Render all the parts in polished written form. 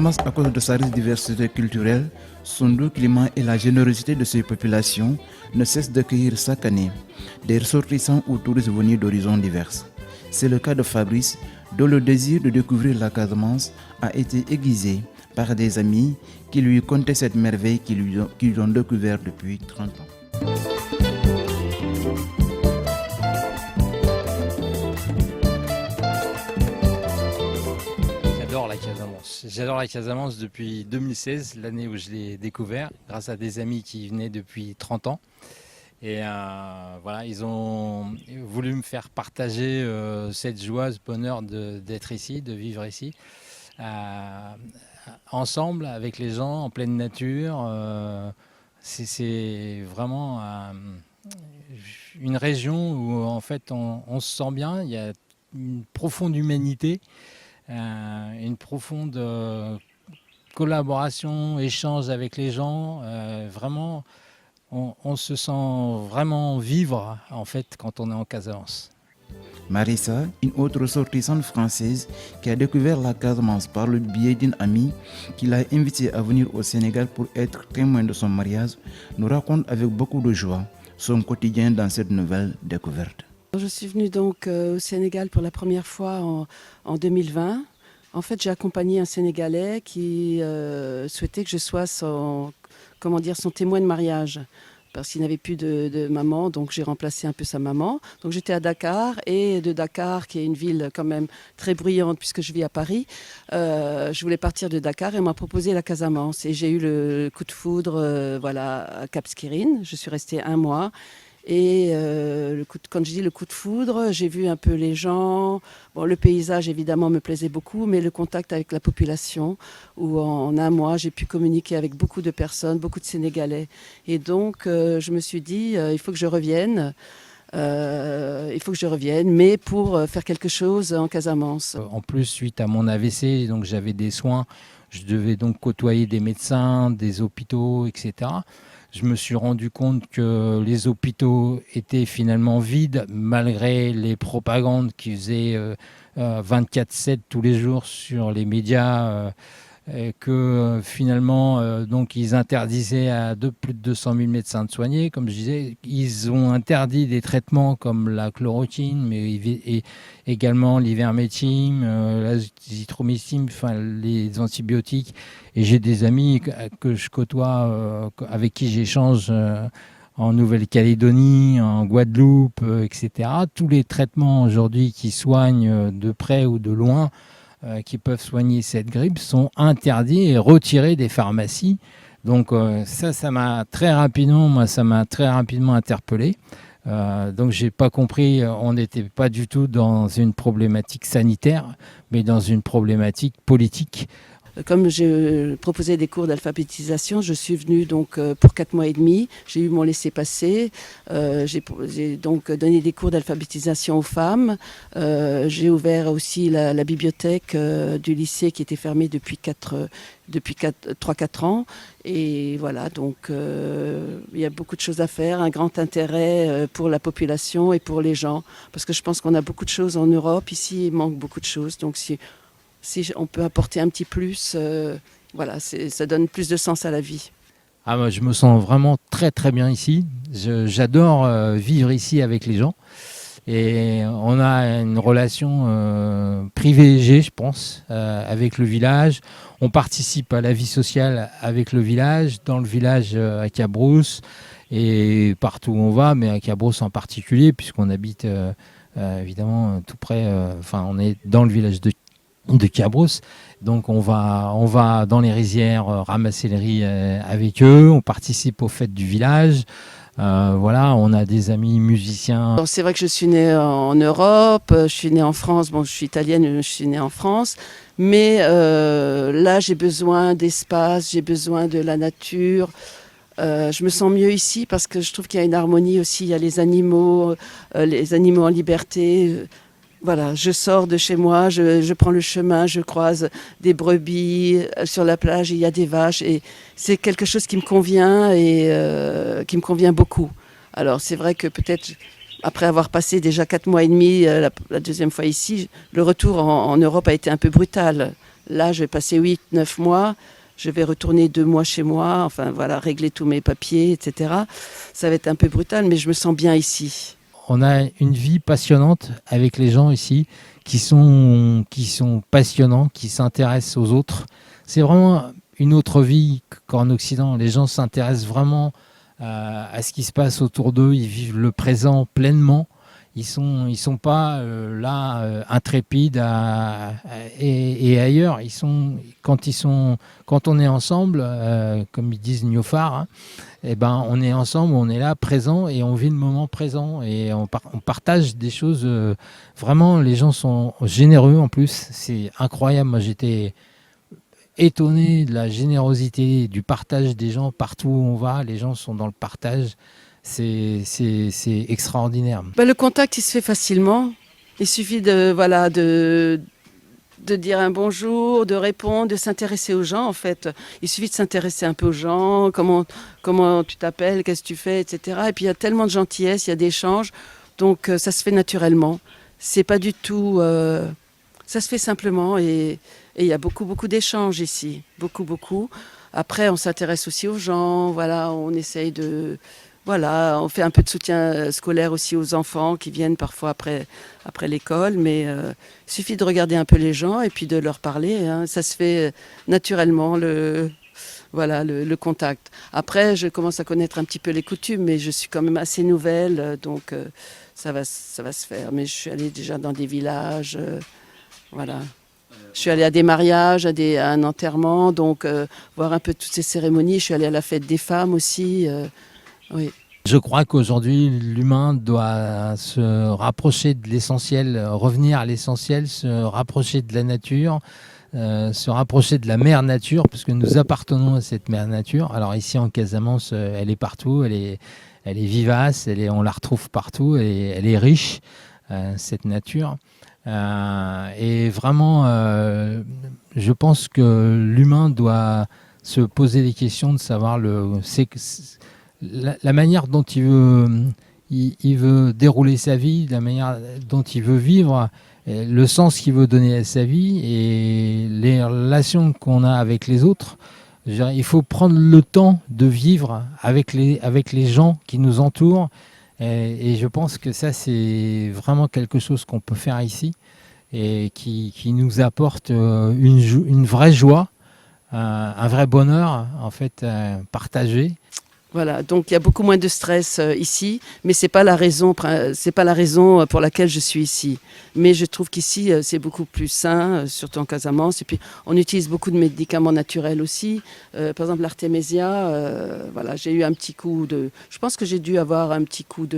Casamance, à cause de sa riche diversité culturelle, son doux climat et la générosité de ses populations, ne cessent d'accueillir chaque année des ressortissants ou touristes venus d'horizons divers. C'est le cas de Fabrice, dont le désir de découvrir la Casamance a été aiguisé par des amis qui lui contaient cette merveille qu'ils ont découvert depuis 30 ans. J'adore la Casamance depuis 2016, l'année où je l'ai découvert, grâce à des amis qui venaient depuis 30 ans. Et voilà, ils ont voulu me faire partager cette joie, ce bonheur d'être ici, de vivre ici, ensemble avec les gens, en pleine nature. C'est vraiment une région où en fait on se sent bien, il y a une profonde humanité. Une profonde collaboration, échange avec les gens. Vraiment, on se sent vraiment vivre en fait quand on est en Casamance. Marissa, une autre ressortissante française qui a découvert la Casamance par le biais d'une amie qui l'a invitée à venir au Sénégal pour être témoin de son mariage, nous raconte avec beaucoup de joie son quotidien dans cette nouvelle découverte. Je suis venue donc au Sénégal pour la première fois en 2020. En fait, j'ai accompagné un Sénégalais qui souhaitait que je sois son témoin de mariage. Parce qu'il n'avait plus de maman, donc j'ai remplacé un peu sa maman. Donc j'étais à Dakar, et de Dakar, qui est une ville quand même très bruyante puisque je vis à Paris, je voulais partir de Dakar et on m'a proposé la Casamance. Et j'ai eu le coup de foudre à Cap Skirring. Je suis restée 1 mois. Et quand je dis le coup de foudre, j'ai vu un peu les gens. Bon, le paysage, évidemment, me plaisait beaucoup, mais le contact avec la population, où en 1 mois, j'ai pu communiquer avec beaucoup de personnes, beaucoup de Sénégalais. Et donc, je me suis dit, il faut que je revienne. Mais pour faire quelque chose en Casamance. En plus, suite à mon AVC, donc j'avais des soins. Je devais donc côtoyer des médecins, des hôpitaux, etc. Je me suis rendu compte que les hôpitaux étaient finalement vides malgré les propagandes qui faisaient 24/7 tous les jours sur les médias, que finalement donc ils interdisaient à plus de 200 000 médecins de soigner. Comme je disais, ils ont interdit des traitements comme la chloroquine, mais et également l'ivermectine, l'azithromycine, enfin les antibiotiques. Et j'ai des amis que je côtoie, avec qui j'échange en Nouvelle-Calédonie, en Guadeloupe, etc. Tous les traitements aujourd'hui qui soignent de près ou de loin, qui peuvent soigner cette grippe, sont interdits et retirés des pharmacies. Donc ça m'a très rapidement interpellé. Donc j'ai pas compris, on n'était pas du tout dans une problématique sanitaire, mais dans une problématique politique. Comme je proposais des cours d'alphabétisation, je suis venue donc pour 4 mois et demi. J'ai eu mon laissez-passer. J'ai donc donné des cours d'alphabétisation aux femmes. J'ai ouvert aussi la bibliothèque du lycée qui était fermée depuis 3-4 ans. Et voilà, donc il y a beaucoup de choses à faire, un grand intérêt pour la population et pour les gens. Parce que je pense qu'on a beaucoup de choses en Europe. Ici, il manque beaucoup de choses. Donc si on peut apporter un petit plus, ça donne plus de sens à la vie. Moi, je me sens vraiment très très bien ici. J'adore vivre ici avec les gens. Et on a une relation privilégiée, je pense, avec le village. On participe à la vie sociale avec le village, dans le village à Cabrousse et partout où on va, mais à Cabrousse en particulier, puisqu'on habite évidemment tout près, on est dans le village de Cabrousse. Donc on va dans les rizières ramasser les riz avec eux, on participe aux fêtes du village. On a des amis musiciens. Alors, c'est vrai que je suis née en Europe, je suis née en France, je suis italienne, je suis née en France, mais là j'ai besoin d'espace, j'ai besoin de la nature. Je me sens mieux ici parce que je trouve qu'il y a une harmonie aussi, il y a les animaux en liberté. Voilà, je sors de chez moi, je prends le chemin, je croise des brebis, sur la plage il y a des vaches et c'est quelque chose qui me convient et qui me convient beaucoup. Alors c'est vrai que peut-être après avoir passé déjà 4 mois et demi la deuxième fois ici, le retour en Europe a été un peu brutal. Là, je vais passer 8-9 mois. Je vais retourner 2 mois chez moi, enfin voilà, régler tous mes papiers, etc. Ça va être un peu brutal, mais je me sens bien ici. On a une vie passionnante avec les gens ici qui sont passionnants, qui s'intéressent aux autres. C'est vraiment une autre vie qu'en Occident. Les gens s'intéressent vraiment à ce qui se passe autour d'eux. Ils vivent le présent pleinement. Ils sont pas là intrépides et ailleurs. Quand on est ensemble, comme ils disent Niofar, hein, eh ben on est ensemble, on est là présent et on vit le moment présent et on partage des choses. Vraiment, les gens sont généreux en plus. C'est incroyable. Moi, j'étais étonné de la générosité, du partage des gens partout où on va. Les gens sont dans le partage. C'est extraordinaire. Le contact, il se fait facilement. Il suffit de dire un bonjour, de répondre, de s'intéresser aux gens en fait. Il suffit de s'intéresser un peu aux gens, comment tu t'appelles, qu'est-ce que tu fais, etc. Et puis il y a tellement de gentillesse, il y a d'échanges, donc ça se fait naturellement. C'est pas du tout... ça se fait simplement et il y a beaucoup d'échanges ici, beaucoup. Après, on s'intéresse aussi aux gens, voilà, on essaye de... Voilà, on fait un peu de soutien scolaire aussi aux enfants qui viennent parfois après l'école, mais il suffit de regarder un peu les gens et puis de leur parler. Hein. Ça se fait naturellement, le contact. Après, je commence à connaître un petit peu les coutumes, mais je suis quand même assez nouvelle, donc ça va se faire. Mais je suis allée déjà dans des villages, voilà. Je suis allée à des mariages, à un enterrement, donc voir un peu toutes ces cérémonies. Je suis allée à la fête des femmes aussi. Oui. Je crois qu'aujourd'hui, l'humain doit se rapprocher de l'essentiel, revenir à l'essentiel, se rapprocher de la nature, se rapprocher de la mère nature, puisque nous appartenons à cette mère nature. Alors ici en Casamance, elle est partout, elle est vivace, on la retrouve partout, et elle est riche, cette nature. Et vraiment, je pense que l'humain doit se poser des questions de savoir la manière dont il veut dérouler sa vie, la manière dont il veut vivre, le sens qu'il veut donner à sa vie et les relations qu'on a avec les autres. Il faut prendre le temps de vivre avec les gens qui nous entourent et je pense que ça c'est vraiment quelque chose qu'on peut faire ici et qui nous apporte une vraie joie, un vrai bonheur en fait partagé. Voilà, donc il y a beaucoup moins de stress ici, mais c'est pas la raison pour laquelle je suis ici. Mais je trouve qu'ici c'est beaucoup plus sain, surtout en Casamance. Et puis on utilise beaucoup de médicaments naturels aussi. Par exemple l'artémésia, voilà, j'ai eu un petit coup je pense que j'ai dû avoir un petit coup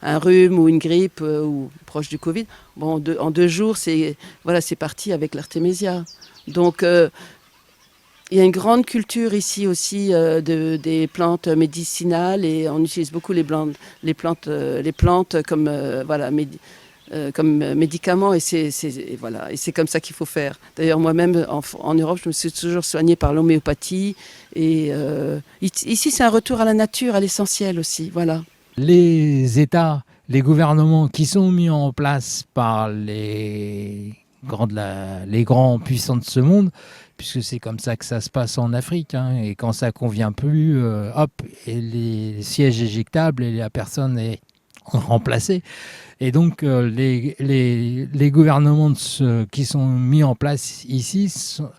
un rhume ou une grippe ou proche du Covid. Bon, en 2 jours c'est parti avec l'artémésia. Donc il y a une grande culture ici aussi des plantes médicinales et on utilise beaucoup les plantes comme comme médicaments et c'est comme ça qu'il faut faire. D'ailleurs moi-même en Europe je me suis toujours soignée par l'homéopathie et ici c'est un retour à la nature, à l'essentiel aussi. Voilà. Les États, les gouvernements qui sont mis en place par les grands puissants de ce monde, puisque c'est comme ça que ça se passe en Afrique, hein, et quand ça convient plus, hop, et les sièges éjectables et la personne est remplacée. Et donc les gouvernements qui sont mis en place ici sont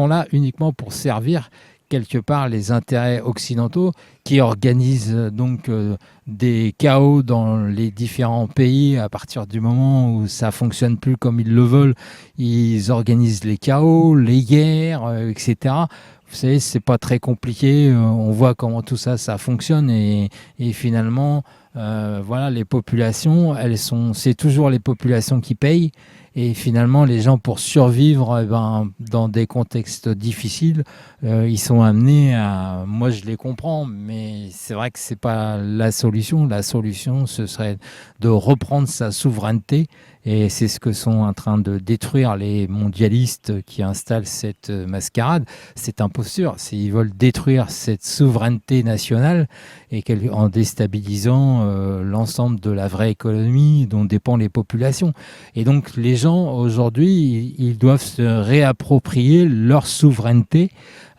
là uniquement pour servir quelque part les intérêts occidentaux qui organisent donc des chaos dans les différents pays. À partir du moment où ça fonctionne plus comme ils le veulent, ils organisent les chaos, les guerres, etc. Vous savez, c'est pas très compliqué. On voit comment tout ça fonctionne et finalement, voilà, les populations, c'est toujours les populations qui payent. Et finalement, les gens, pour survivre dans des contextes difficiles, ils sont amenés à... Moi, je les comprends, mais c'est vrai que ce n'est pas la solution. La solution, ce serait de reprendre sa souveraineté. Et c'est ce que sont en train de détruire les mondialistes qui installent cette mascarade, cette imposture. Ils veulent détruire cette souveraineté nationale et en déstabilisant l'ensemble de la vraie économie dont dépendent les populations. Et donc, les gens gens aujourd'hui, ils doivent se réapproprier leur souveraineté,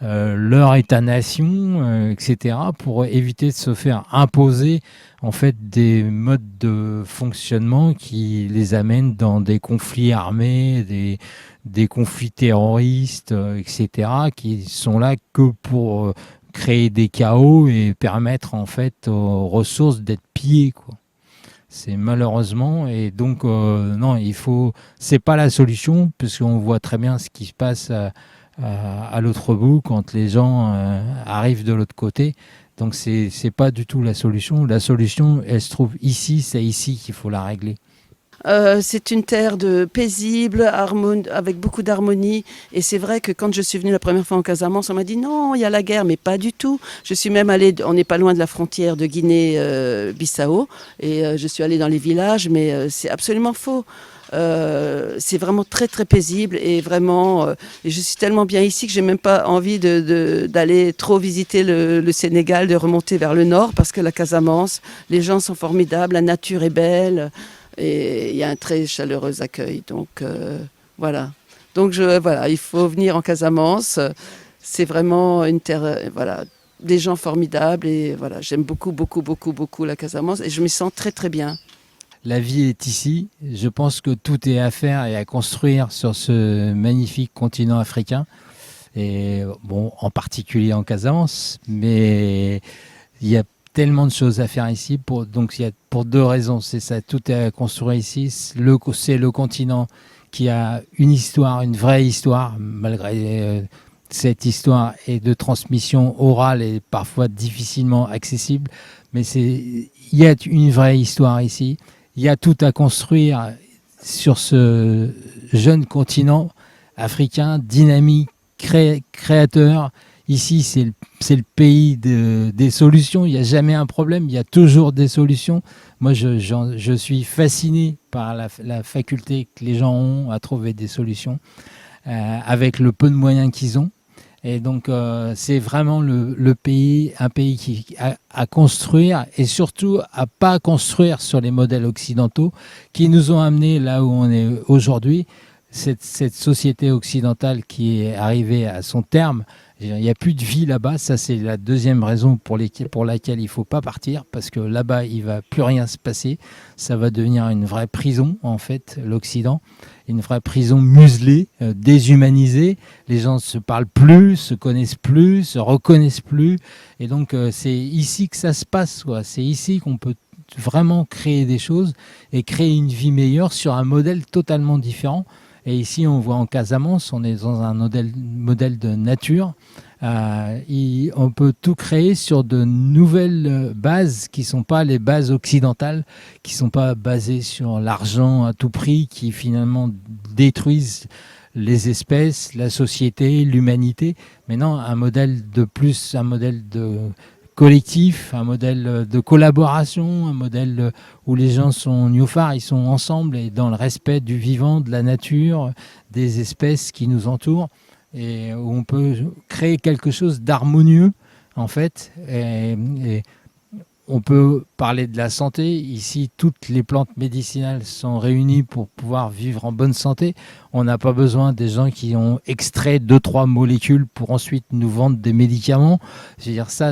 leur État-nation, etc., pour éviter de se faire imposer en fait des modes de fonctionnement qui les amènent dans des conflits armés, des conflits terroristes, etc., qui sont là que pour créer des chaos et permettre en fait aux ressources d'être pillées, quoi. C'est malheureusement, et donc non, c'est pas la solution, puisqu'on voit très bien ce qui se passe à l'autre bout quand les gens arrivent de l'autre côté. Donc c'est pas du tout la solution. La solution, elle se trouve ici, c'est ici qu'il faut la régler. C'est une terre paisible, avec beaucoup d'harmonie. Et c'est vrai que quand je suis venue la première fois en Casamance, on m'a dit non, il y a la guerre, mais pas du tout. Je suis même allée, on n'est pas loin de la frontière de Guinée-Bissau, et je suis allée dans les villages, mais c'est absolument faux. C'est vraiment très très paisible et vraiment et je suis tellement bien ici que j'ai même pas envie d'aller trop visiter le Sénégal, de remonter vers le nord, parce que la Casamance, les gens sont formidables, la nature est belle. Et il y a un très chaleureux accueil. Donc voilà. Donc voilà, il faut venir en Casamance. C'est vraiment une terre, voilà, des gens formidables. Et voilà, j'aime beaucoup, beaucoup, beaucoup, beaucoup la Casamance. Et je me sens très, très bien. La vie est ici. Je pense que tout est à faire et à construire sur ce magnifique continent africain. Et bon, en particulier en Casamance. Mais il y a tellement de choses à faire ici, donc il y a pour deux raisons, c'est ça, tout est à construire ici, c'est le continent qui a une histoire, une vraie histoire, malgré cette histoire est de transmission orale et parfois difficilement accessible, mais il y a une vraie histoire ici, il y a tout à construire sur ce jeune continent africain, dynamique, créateur. Ici, c'est le pays des solutions. Il n'y a jamais un problème, il y a toujours des solutions. Moi, je suis fasciné par la faculté que les gens ont à trouver des solutions avec le peu de moyens qu'ils ont. Et donc, c'est vraiment un pays qui à construire, et surtout à pas construire sur les modèles occidentaux qui nous ont amenés là où on est aujourd'hui. Cette société occidentale qui est arrivée à son terme, il n'y a plus de vie là-bas. Ça, c'est la deuxième raison pour laquelle il ne faut pas partir, parce que là-bas, il ne va plus rien se passer. Ça va devenir une vraie prison, en fait, l'Occident. Une vraie prison muselée, déshumanisée. Les gens ne se parlent plus, se connaissent plus, se reconnaissent plus. Et donc, c'est ici que ça se passe, quoi. C'est ici qu'on peut vraiment créer des choses et créer une vie meilleure sur un modèle totalement différent. Et ici, on voit en Casamance, on est dans un modèle de nature. On peut tout créer sur de nouvelles bases qui ne sont pas les bases occidentales, qui ne sont pas basées sur l'argent à tout prix, qui finalement détruisent les espèces, la société, l'humanité. Mais non, un modèle de collectif, un modèle de collaboration, un modèle où les gens sont néophares, ils sont ensemble et dans le respect du vivant, de la nature, des espèces qui nous entourent, et où on peut créer quelque chose d'harmonieux, en fait. Et on peut parler de la santé. Ici, toutes les plantes médicinales sont réunies pour pouvoir vivre en bonne santé. On n'a pas besoin des gens qui ont extrait 2-3 molécules pour ensuite nous vendre des médicaments. Je veux dire, ça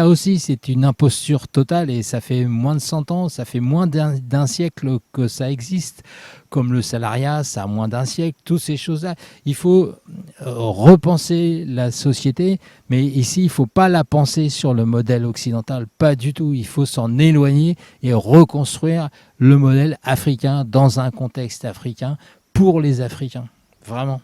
aussi, c'est une imposture totale, et ça fait moins de 100 ans, ça fait moins d'un siècle que ça existe. Comme le salariat, ça a moins d'un siècle, toutes ces choses-là. Il faut repenser la société, mais ici, il ne faut pas la penser sur le modèle occidental, pas du tout. Il faut s'en éloigner et reconstruire le modèle africain dans un contexte africain pour les Africains, vraiment.